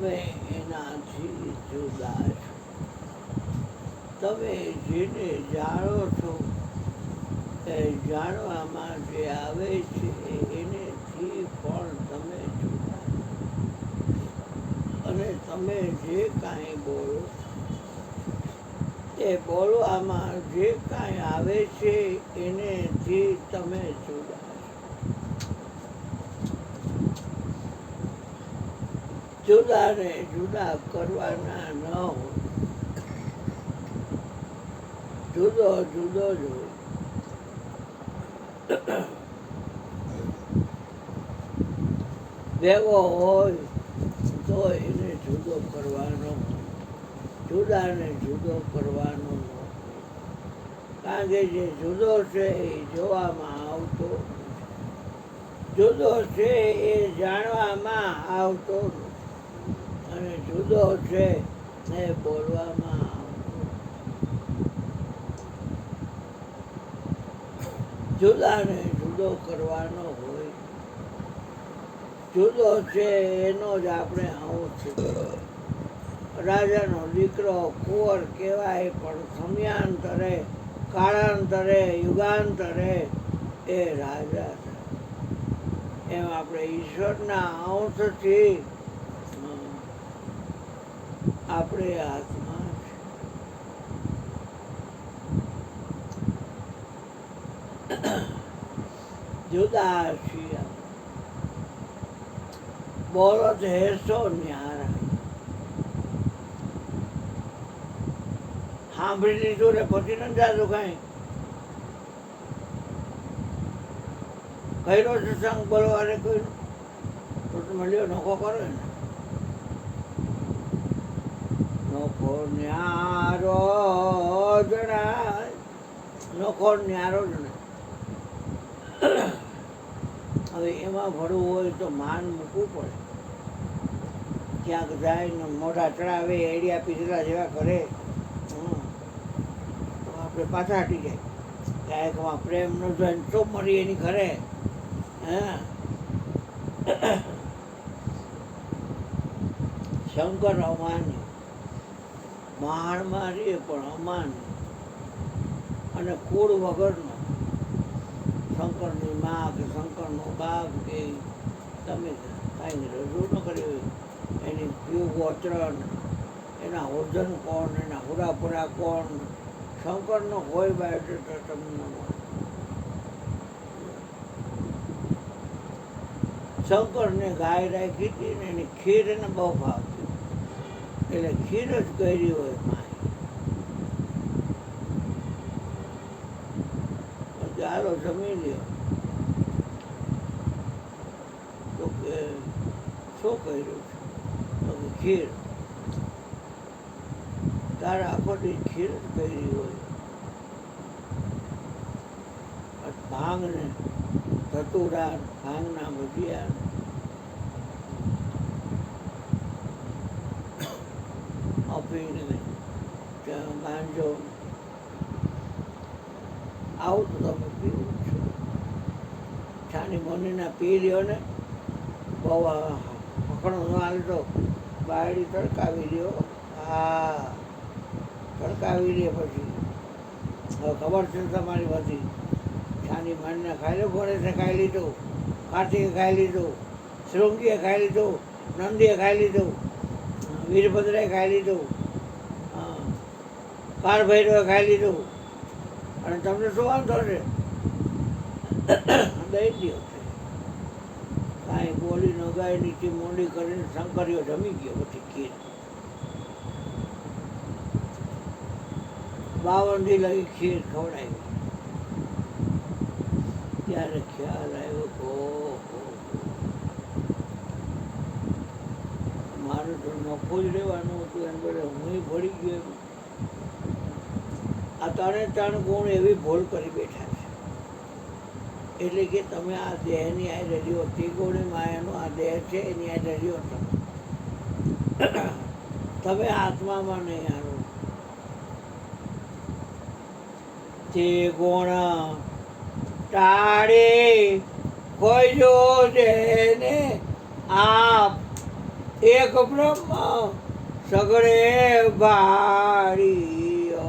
તમે એનાથી જુદા છો. તમે જેને જાણો છો એ જાણવામાં જે આવે છે એનેથી પણ તમે જુદા છો. અને તમે જે કાંઈ બોલો એ બોલવામાં જે કાંઈ આવે છે એનેથી તમે જુદા છો. જુદાને જુદા કરવાના ન હોય. જુદો જુદો જ હોય. ભેગો હોય તો એને જુદો કરવાનો હોય. જુદાને જુદો કરવાનો ન હોય. કારણ કે જે જુદો છે એ જોવામાં આવતો નથી. જુદો છે એ જાણવામાં આવતો નથી. અને જુદો છે એ બોલવામાં આવતો નથી. જુદાને જુદો કરવાનો હોય. જુદો છે એનો જ આપણે અંશ છે. રાજાનો દીકરો કુંવર કહેવાય પણ સમયાંતરે કાળાંતરે યુગાંતરે એ રાજા થાય. એમ આપણે ઈશ્વરના અંશથી આપણે આત્મા છે. જુદા છીએ. બોલો તો હેસો ન્યારા. સાંભળી લીધું ને પછી નથી જાતું કાંઈ. કર્યો છે સંગ બોલવાને કોઈ તો તમે લ્યો નોખો કરો ને. નોખો ન્યારો જણાય. નોખો ન્યારો જ ને. હવે એમાં ભળવું હોય તો માન મૂકવું પડે. ક્યાંક જાય ને મોઢા ચડાવે એડિયા પીધેલા જેવા કરે તો આપણે પાછા હટી જાય. ગાયકમાં પ્રેમ ન જોઈને તો મરી એની ઘરે. શંકર અમાની. માણમાં રહીએ પણ અમાની. અને કુળ વગરનો. શંકરની મા કે શંકરનો બાપ કે તમે કાંઈ રજૂ ન કર્યું. એની પીવું ગોત્રણ, એના હોજન કોણ, એના હુરાપુરા કોણ. શંકરનો હોય બાયોડેટા તમને મળે. શંકરને ગાય રાખી હતી ને એની ખીર એને બહુ ભાવતી. એટલે ખીર જ કરી હોય માએ. ચાલો જમી લ્યો. તો કે શું કર્યું છે? તો કે ખીર. તારે આખો દી ખીર જ કરી હોય. ભાંગને ધતુરા ભાંગના ભજીયા અફીણને ગાંજો આવું તો તમે પીવું છો. છાની મોનીના પી લ્યો ને બહુ પકડો ન હાલતો બાયડી તડકાવી લ્યો. હા તડકાવી લે પછી હવે ખબર છે તમારી બધી. છાની માનને ખાઈ લો. ગણેશે ખાઈ લીધું, કાર્તિકે ખાઈ લીધું, શૃંગીએ ખાઈ લીધું, નંદીએ ખાઈ લીધું, વીરભદ્રે ખાઈ લીધું, કાળભૈરવે ખાઈ લીધું. અને તમને શું વાંધો છે? દઈ દો. કાંઈ બોલી ન ગાય નીચે મોંડી કરીને શંકરીઓ જમી ગયો. પછી ખીર 52 દી લગી ખીર ખવડાવી. ત્યારે ખ્યાલ આવ્યો મારું તો નફો જ રહેવાનું હતું. એમ બોલે હું ભળી ગયો. આ ત્રણ ગુણ એવી ભૂલ કરી બેઠા છે. એટલે કે તમે આ દેહની આ રહ્યો ત્રિગુણી માયાનો આ દેહ છે એની આ રહ્યો તમે આત્મામાં નહીં આવો. તે ગુણ ટાળે કોઈ જો જેને આપ એક બ્રહ્મ સગળે ભારીઓ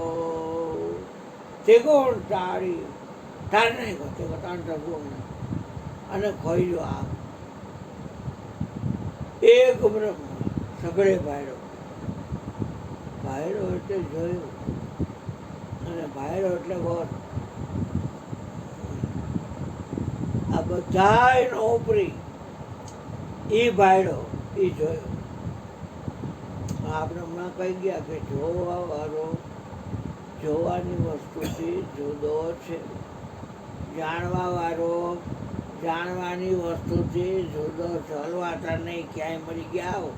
તે કોણ તારી તાર નહીં કહો તે તાણ ગુણ અને ખોઈજો આ એક બ્રહ્મ સગળે ભાયરો ભાયરો એટલે જોયું અને ભાયરો એટલે બોલ આ બધાયનો ઉપરી એ ભાયરો એ જોયો આપણે હમણાં કહી ગયા કે જોવા વાળો જોવાની વસ્તુથી જુદો છે, જાણવા વાળો જાણવાની વસ્તુથી જુદો છે. હલવાતા નહીં, ક્યાંય મરી ગયા હો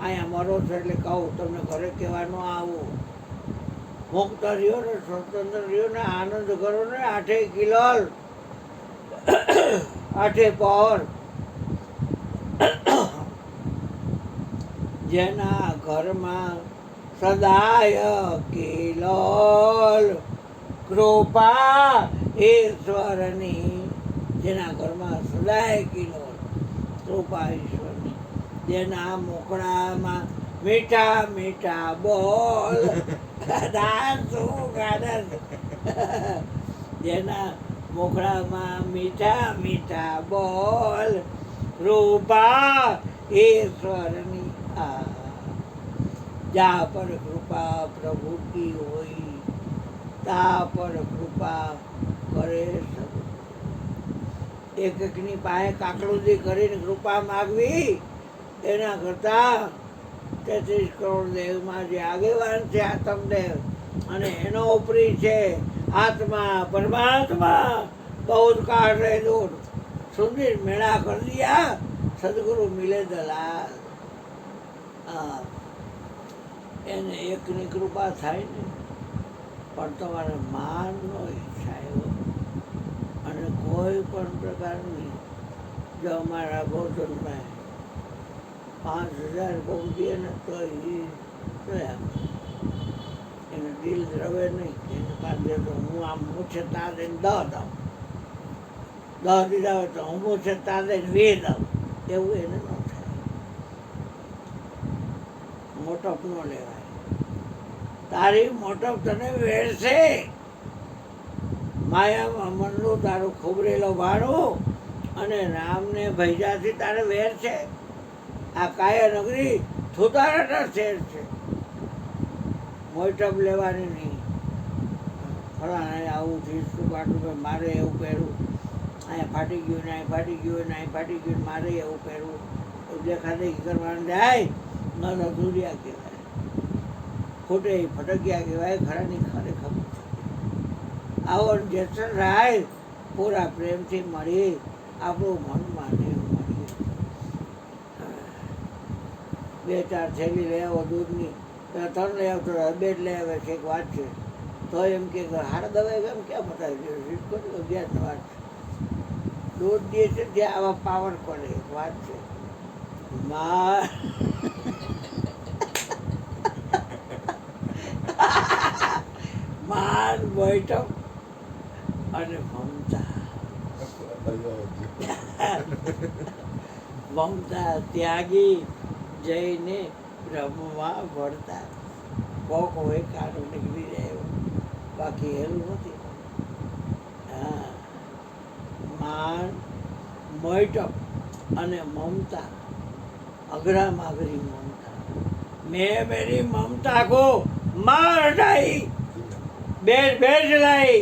અહીંયા મરો છો એટલે કહું તમને ઘરે કહેવાનું આવું મુક્ત રહ્યો ને સ્વતંત્ર રહ્યો ને આનંદ કરો ને આઠે કિલોલ આઠે પહોર જેના ઘરમાં સદાય કિલોલ કૃપા ઈશ્વરની, જેના ઘરમાં સદાય કિલોલ કૃપા ઈશ્વરની, જેના મોકળામાં મીઠા મીઠા બોલ જેના મોકળામાં મીઠા મીઠા બોલ કૃપા ઈશ્વરની જા પર કૃપા પ્રભુ કી હોય તા પર કૃપા કરે સબ. એક એકની પાસે કાકડુદી કરીને કૃપા માગવી એના કરતા 33 કરોડ દેવમાં જે આગેવાન છે આત્મદેવ અને એનો ઉપરી છે આત્મા પરમાત્મા बहुत काट रहे दूर सुंदर मेला कर दिया सदगुरु मिले दलाल એને એકની કૃપા થાય ને પણ તમારે માનનો ઈચ્છા એવો અને કોઈ પણ પ્રકારની જો અમારા ભોજનમાં 5000 પહોંચીએ ને તો એને દિલ રવે નહીં એને પાસે તો હું આમ મૂછે તારીને 10 દઉં 10 દીધા હોય તો હું મૂછે તારીને 20 દઉં એવું એને ન થાય. મોટપ ન લેવાય. તારી મોટપ તને વેરશે. માયામાં મનનું તારું ખુબરેલો ભાડું અને રામને ભૈજાથી તારે વેર છે. આ કાયા નગરી થુતારાના શેર છે. મોટપ લેવાની નહીં. ફલાણા આવું થયું પાટું મારે એવું પહેરવું, અહીંયા ફાટી ગયું ને અહીં ફાટી ગયું ને અહીં ફાટી ગયું મારે એવું પહેરવું, એવું દેખાદેખી કરવાનું જાય ન તો દુરિયા કહેવાય, ખોટે ફટક્યા કહેવાય, ખરાની ખરેખર. આવો જેસર રાય પૂરા પ્રેમથી મળી આપણું મન માને મળી 2-4 થેલી લઈ આવો દૂધની, 3 લઈ આવતો 2 જ લઈ આવે છે. એક વાત છે તો એમ કે હારા દવાઈ કેમ ક્યાં બતાવી દીધું અભ્યાસની વાત છે. દૂધ દે છે ત્યાં આવા પાવર પડે એક વાત છે. માન બેઠક અને મમતા મમતા ત્યાગી જઈને બ્રહ્મમાં ભળતા કોક હોય કાઢો નીકળી જાય બાકી હેલું નથી. હા, માન મોટપ અને મમતા અઘરામાં અઘરી મમતા. મેં મેરી મમતા को मार हटाई बेच लाई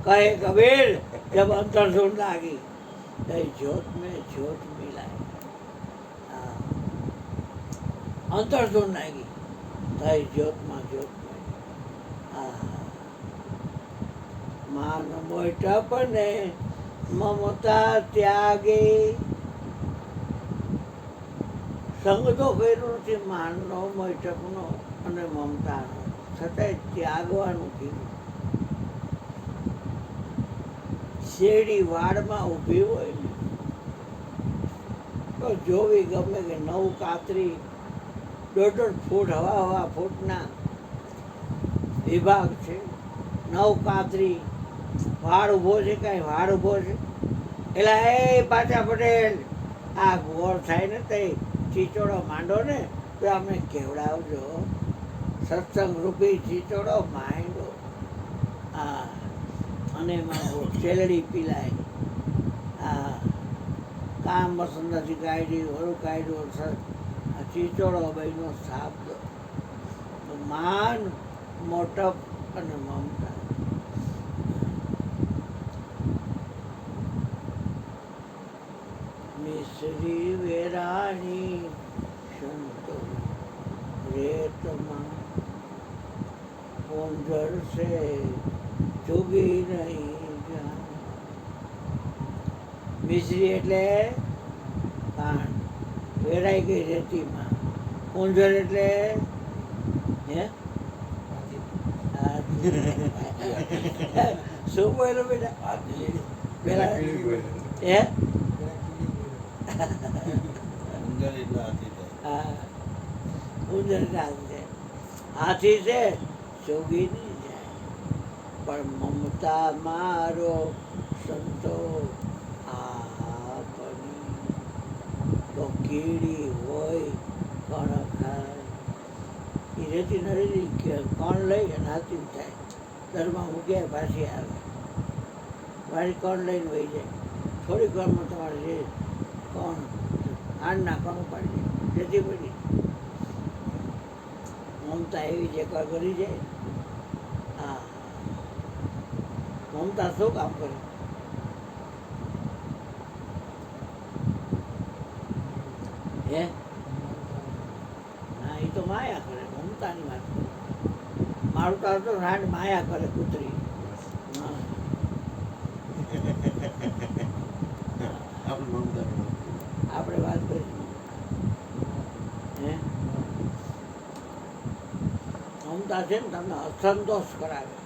कहे कबीर जब अंतर सुन लागी तय ज्योत में ज्योत मिलाई. अंतर सुन लागी तय ज्योत में ज्योत मिलाई. मान मोटप ने મમતા ત્યાગી. સંગ તો કર્યું નથી માનનો મોટપનો અને મમતાનો, છતાંય ત્યાગવાનું કીધું. શેરડી વાડમાં ઊભી હોય ને તો જોવી ગમે કે 9 કાતરી 1.5 ફૂટ હવા ફૂટના વિભાગ છે. 9 કાતરી વાડ ઊભો છે, કાંઈ વાડ ઊભો છે એટલે એ પાછા પટેલ આ ગોળ થાય ને તે ચીચોડો માંડો ને તો અમે કેવડાવજો, સત્સંગ રૂપી ચીચોડો માંડો. હા, અને એમાં શેલડી પીલાય. હા, કામ પસંદ નથી કાઢી, ઓલું કાઢ્યું, ચીચોડો ભાઈનો શાબ્દ. માન, મોટપ અને મમતા. મિશ્રી વેરાણી સંતો રેતમાં પોંજર સે ચૂગી નહીં જાન. મિશ્રી એટલે કાંડ, વેરાઈ ગઈ રેતીમાં. પોંજર એટલે હે શું બોલ્યો બેટા? પેલા હે હાથી છે ચોગી નહીં જાય, પણ મમતા મારો સંતો આપની. તો કીડી હોય કણ ખાય, એ રેતી નરેલી કણ લઈ અને હાથી થાય. ઘરમાં મૂક્યા પાછી આવે, મારી કણ લઈને વહી જાય. થોડી કણમાં તમારે જે કણ હાંડના કણ ઉપાડી જાય, જતી પડી. મમતા એવી જે કરી જાય. હા, મમતા શું કામ કરે? હે હા, એ તો માયા કરે, મમતાની વાત કરે. મારું તો રાંડ માયા કરે કૂતરી. આપણે વાત કરી હે મમતા છે ને તમને અસંતોષ કરાવે.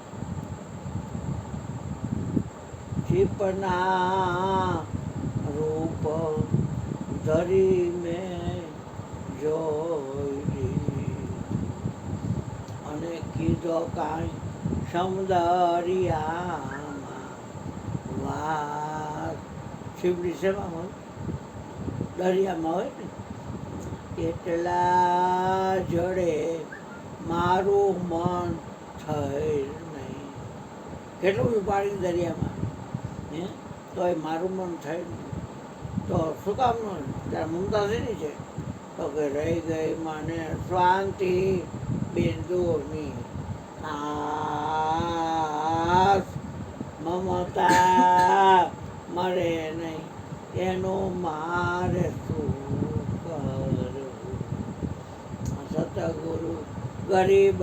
ચીપના રૂપ ધરી મેં જોઈ, અને કીધો કાંઈ સમદરિયામાં વાત. છીપડી શેમાં હોય? દરિયામાં હોય ને. એટલા જડે મારું મન થઈ નહીં. કેટલું બધું પાણી દરિયામાં હે તો એ મારું મન થઈ નહીં. તો શું કામનું? ત્યારે મમતા શેની છે? તો કે રહી ગઈ મને શાંતિ બિંદુની આસ. મમતા મરે નહીં, એનું મારે શું કરવું? સતગુરુ ગરીબ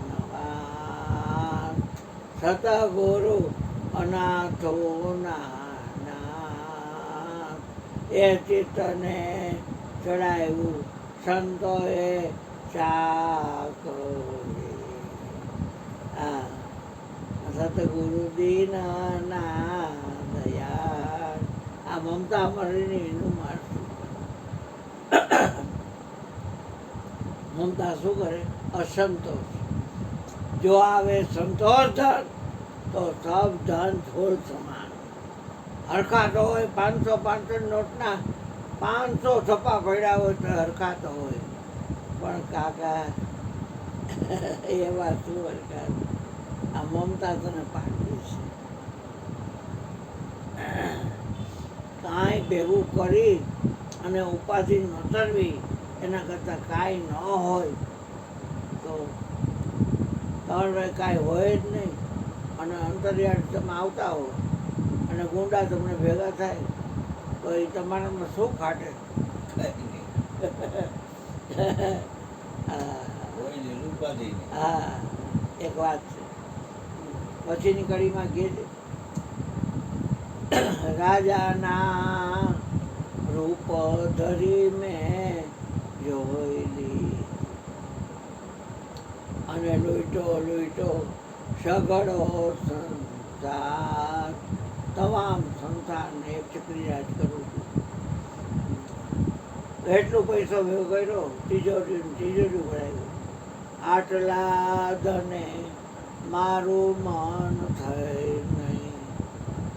નવાજ, સતગુરુ અનાથો નાથ. એ ચિત્તને ચડાવ્યું સંતોએ ચાકરી. આ સતગુરુ દીન ના દયાળ. આ મમતા મરીને એનું મારશું. મમતા શું કરે? અસંતોષ. જો આવે સંતોષ ધન તો સબ ધન ધૂળ સમાન. હરખાતો હોય 500 નોટના 500 છપ્પા પડ્યા હોય તો હરખાતો હોય, પણ કાકા એવા શું હરખાત? આ મમતા તને પાડી છે. કાંઈ ભેગું કરી અને ઉપાધિ નોતરવી એના કરતાં કાંઈ ન હોય તો તમારે કાંઈ હોય જ નહીં. અને અંતરિયાળ તમે આવતા હો અને ગુંડા તમને ભેગા થાય તો એ તમારામાં શું ખાટે? હા, એક વાત છે. પછીની કડીમાં કહે છે રાજાના રૂપ ધરી મેં જોઈલી, અને લૂંટો લૂંટો સગડો સંસાર. તમામ સંસારને એક ચક્રી રાજ કરું છું. એટલો પૈસો ભેગો કર્યો, તિજોરી ભરાયું. આટલા ધને મારું મન થઈ નહીં.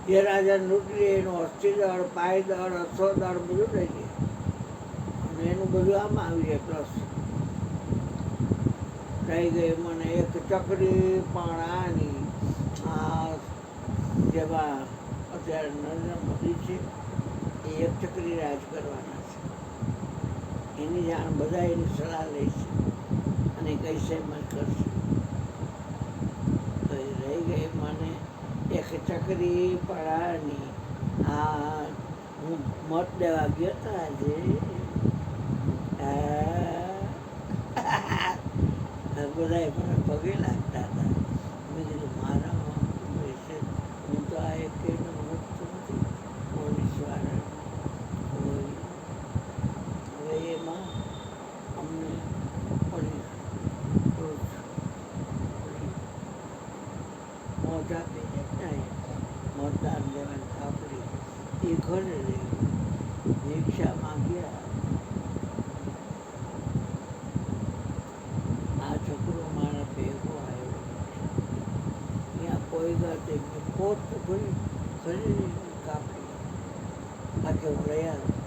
જે રાજાને લૂંટી એનું અસ્થિદળ, પાયદળ, અથોદળ બધું લઈ ગયા. અને એનું બધું આમાં આવી જાય પ્લસ. રહી ગઈ મને એક ચકરી પણ આની આ જેમાં અત્યારે નરેન્દ્ર મોદી છે એ એક ચક્રી રાજ કરવાના છે. એની જાણ બધા એની સલાહ લે છે અને કઈ સેમત કરશે. તો એ રહી ગઈ મને એક ચકરી પડાની આ હું મત દેવા ગયો હતો આજે. બધા મને પગે લાગતા હતા. મેં કીધું મારા વિશે હું તો આ એક ઓળખતો નથી પોલીસવાળા. હવે એમાં અમને મોજ આપી છે ને મતદાન લેવાની આપણી એ ઘરે રહી. રિક્ષામાં ગયા. આ છોકરો મારા ભેગો આવ્યો. ત્યાં કોઈ ગાતે કોટ તો ભરી ખરી કાપડી બાકી હું લઈ આવ્યો.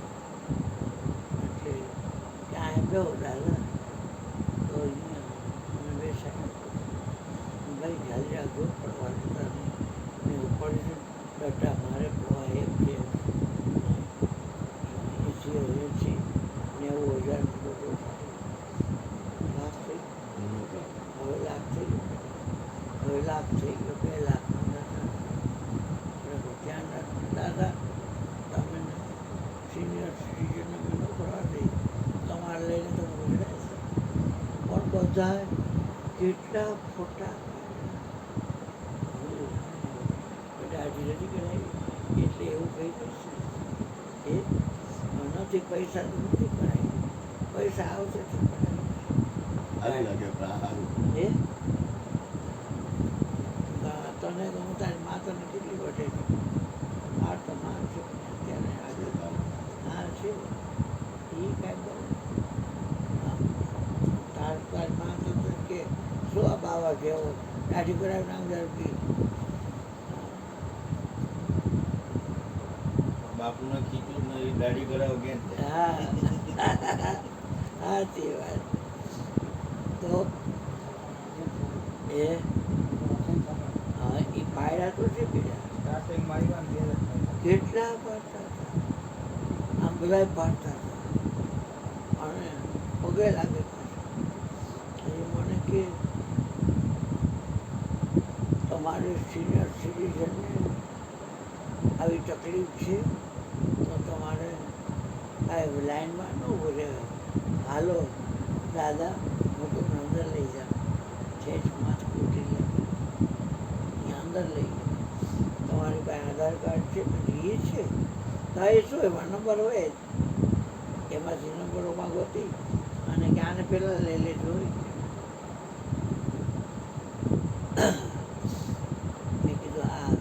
એટલે ક્યાંય ગયો દાદા તો અહીંયા મને બેસાડ્યો. ભાઈ જલ્દી આગળ પડવાનું તને મેં ઉપર ડટા મારે પડવા એક છે 80,000 90,000 બધો લાખ થઈ હવે લાખ થઈ ગયો. હવે લાખ થઈ ગયો 2 લાખનો ધ્યાન રાખજો દાદા. તમે સિનિયર સિટીઝન અમે ન કરવા દઈ તમારે લઈને તમે ગુજરાશે. પણ બધા કેટલા ફોટા દાઢી નથી કરાવી એટલે એવું કહી દઈશ. એ નથી પૈસા તો નથી કરાવી. પૈસા આવશે તો કરાવી. એ તને તો હું તારી મા તને કેટલી વટે છે. માર તો માર છે અત્યારે આજે હા છે એ કાંઈ બોલે તારી મા તો કે શું આ બાવા જેવો દાઢી કરાવી નામ કી બાપુને ખીચું ને દાઢી કરાવો કે સાચી વાત. તો એ હા એ પાયરા તો છે બીજા કેટલા પાડતા હતા. આમ બધા પાડતા હતા અને પગે લાગે પાછા. એ મને કે તમારે સિનિયર સિટીઝનને આવી તકલીફ છે તો તમારે કાંઈ લાઈનમાં ન ઊભું રહેવાય. હાલો દાદા હું તમને અંદર લઈ જાઉં. ઠેઠ માથું કૂટી લાગી ત્યાં અંદર લઈ ગયો. તમારી પાસે આધાર કાર્ડ છે એ છે તો એ શું એમાં નંબર હોય જ એમાંથી નંબરોમાં ગોતી અને કે આને પહેલાં લઈ લેજો હોય. મેં કીધું આ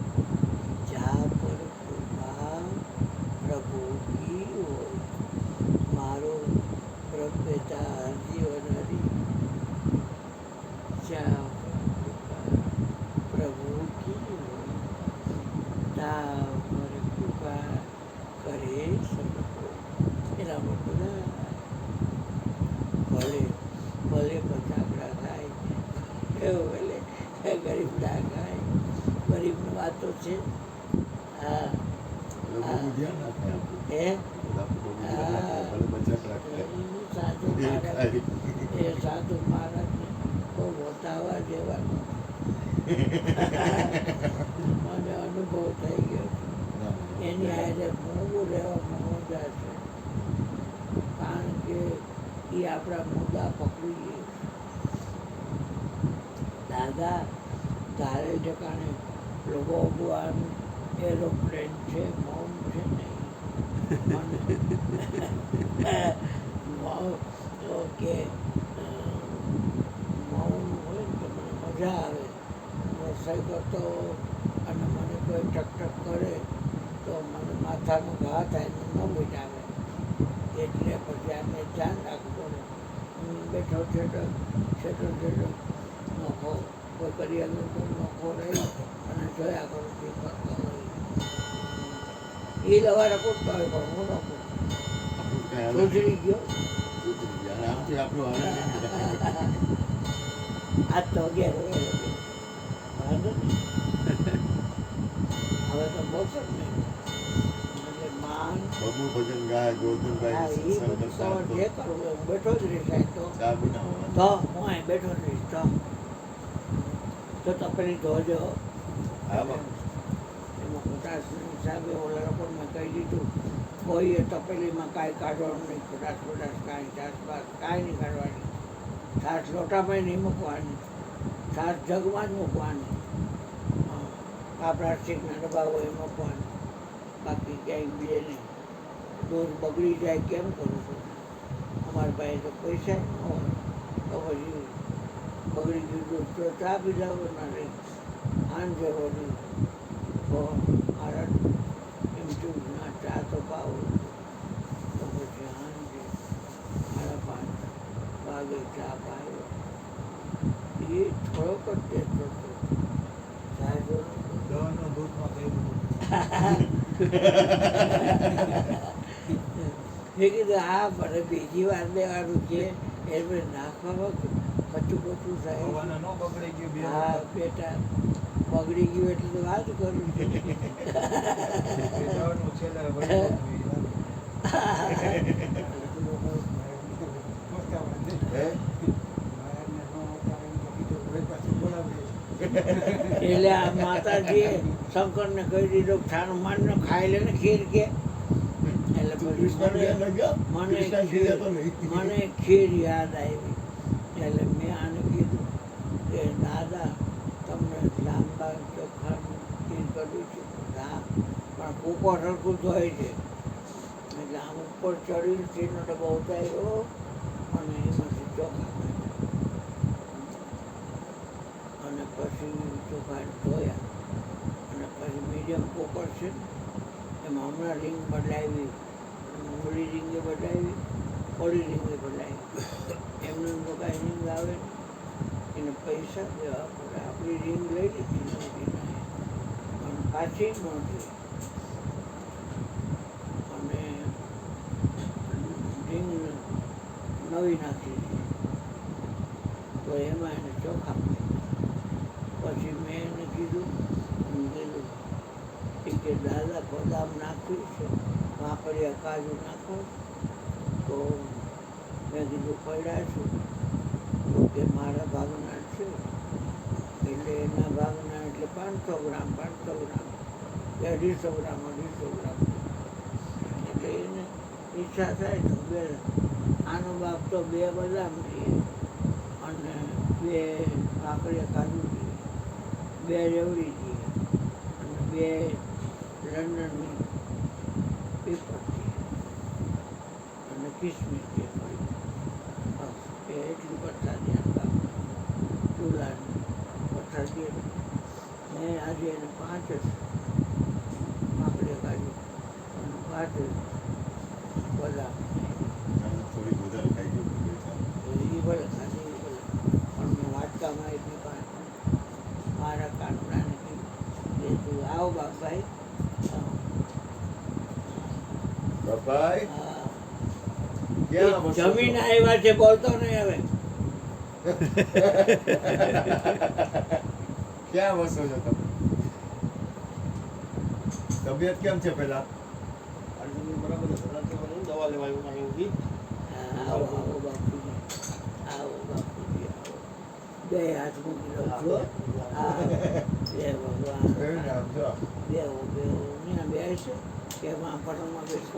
જા પર કૃપા પ્રભુ કી હોય. મારો પ્રભ્યતા જીવન હરી જા પ્રભુ કી હોય. તા પર કૃપા કરે સબકો. એના બધા ભલે ભલે પચાકડા થાય એવું ભલે ગરીબ ના ખાય. ગરીબની વાતો છે. હા એ સાધુ મહારાજને બહુ બતાવવા જેવાનું મને અનુભવ થઈ ગયો છે. એની હારે મોંઘું રહેવામાં મજા છે કારણ કે એ આપણા મુદ્દા પકડી લે. દાદા ધારે ઠેકાણે લોકો ઉગવાનું એરોપ્લેન છે મૌન છે નહીં. કે મૌન હોય ને તો મને મજા આવે. રસોઈ કરતો અને મને કોઈ ટકટક કરે તો મને માથાનો ઘા થાય ને ન મિટાવે એટલે પછી આને ધ્યાન રાખવું પડે. હું બેઠો છેટો નોખો કોઈ કરી આગળ નોખો રહી અને જોયા કરું તે કરતો હોય. એ લવારે કૂદતો હોય પણ હું ન કૂદતો. સુધરી ગયો અને આમથી આપણું હાલે નહીં. આજ તો 11 વાગે વાંધો નહીં. હવે તો બપોર ને એટલે માન બબુ ભજન ગાય હા, ગોવિંદભાઈ એ સત્સંગ બધું કરતા તો જે કરવું હોય હું બેઠો જ રહીશ સાહેબ તો ચા બનાવવા તો હું અહીં બેઠો જ રહીશ તો તપેલી ધોજો હા બાપુ. એમાં ખોટાસની હિસાબે ઓલા લોકો મેં કહી દીધું કોઈએ તપેલીમાં કાંઈ કાઢવાનું નહીં, ખોટાસ કાંઈ છાસ બાસ કાંઈ નહીં કાઢવાની, છાસ લોટામાં નહીં મૂકવાની, છાસ જગમાં જ મૂકવાની, હા, આ પ્લાસ્ટિકના ડબ્બા હોય એ મૂકવાની, બાકી ક્યાંય બીજે નહીં. દૂધ બગડી જાય કેમ કરું છું? અમારી પાસે તો પૈસા ન હોય તો પછી બગડી ગયું દૂધ તો ચા પીધા ના રહી આંજે વળી તો મારા એમ છું ના ચા તો પાવો તો પછી આંજે 5:30 વાગે ચા પાયો એ થોડોક જ દેતો હતો સાહેબ દવાનો દૂધમાં થયું મેં કીધું હા મને બીજી વાર લેવાનું છે એટલે નાખવામાં કચું કચું સાહેબ ભગવાનને ન બગડી ગયું બે હા વખત. બેટા બગડી ગયું એટલે તો વાત કરું છું એ દવાનું છેલ્લે વળી ગયું હે? એટલે આ માતાજીએ શંકરને કહી દીધું છાનું માનને ખાઈ લે ને ખીર કે એટલે પછી કૃષ્ણ મને બેન લગ્યા? મને કૃષ્ણ ખીર તો નહીં. મને ખીર યાદ આવી એટલે મેં આને કીધું કે દાદા તમને લાંબા ચોખાનું ખીર કર્યું છે હા પણ કૂકો સરખું ધોય છે એટલે આમ ઉપર ચડીને ખીરનો ડબ્બો ઉતાર્યો અને એમાંથી ચોખા કાઢ્યા અને પછી ચોખા ધોયા અને પછી મીડિયમ કુકર છે ને એમાં હમણાં રીંગ બદલાવી મૂળી રીંગે બદલાવી ઓળી રીંગે બદલાવી એમને તો કાંઈ રીંગ આવે ને એને પૈસા દેવા પડે આપણી રીંગ લઈ લીધી નહોતી પણ પાછી નહોતી અને રીંગ નવી નાખી દીધી તો એમાં એને ચોખા મળ્યા પછી મેં એને કીધું કે દાદા બદામ નાખ્યું છે વાપર્યા કાજુ નાખો તો મેં કીધું પડ્યા છું તો કે મારા ભાગના છે એટલે એના ભાગના એટલે 500 ગ્રામ 500 ગ્રામ કે 250 ગ્રામ 250 ગ્રામ એટલે એને ઈચ્છા થાય તો બે આનો બાપ તો 2 બદામ લઈએ અને 2 વાપર્યા કાજુ લઈએ 2 રેવડી દઈએ અને 2 લંડનની પેપર છે અને કિસમિસ છે ફરી બસ એ એટલી પ્રસાદી ચૂલાની પ્રસાદી મેં આજે એને 5 જ આપણે કાઢ્યું અને 5 બદામ થોડીક વધારે ખાઈ ગયું એ ભલે ખાધી એ ભલે પણ મેં વાટકામાં એટલી પાસે મારા કાનડાને કીધું કે તું આવો બાપભાઈ બાપાઈ હા ક્યાં વસો છો? જમીન આવ્યા છે બોલતો નહીં હવે ક્યાં વસો છો તમે? તબિયત કેમ છે પેલા? દવા લેવા એવું મારે એવું કીધું. આવો આવો બાપુજી આવો બાપુજી આવો બે હાથ મૂકી દો છો હા જય ભગવાન એવું ને આમ જો. બેહો બેહો ત્યાં બેસે કે એમાં પટંગમાં બેસો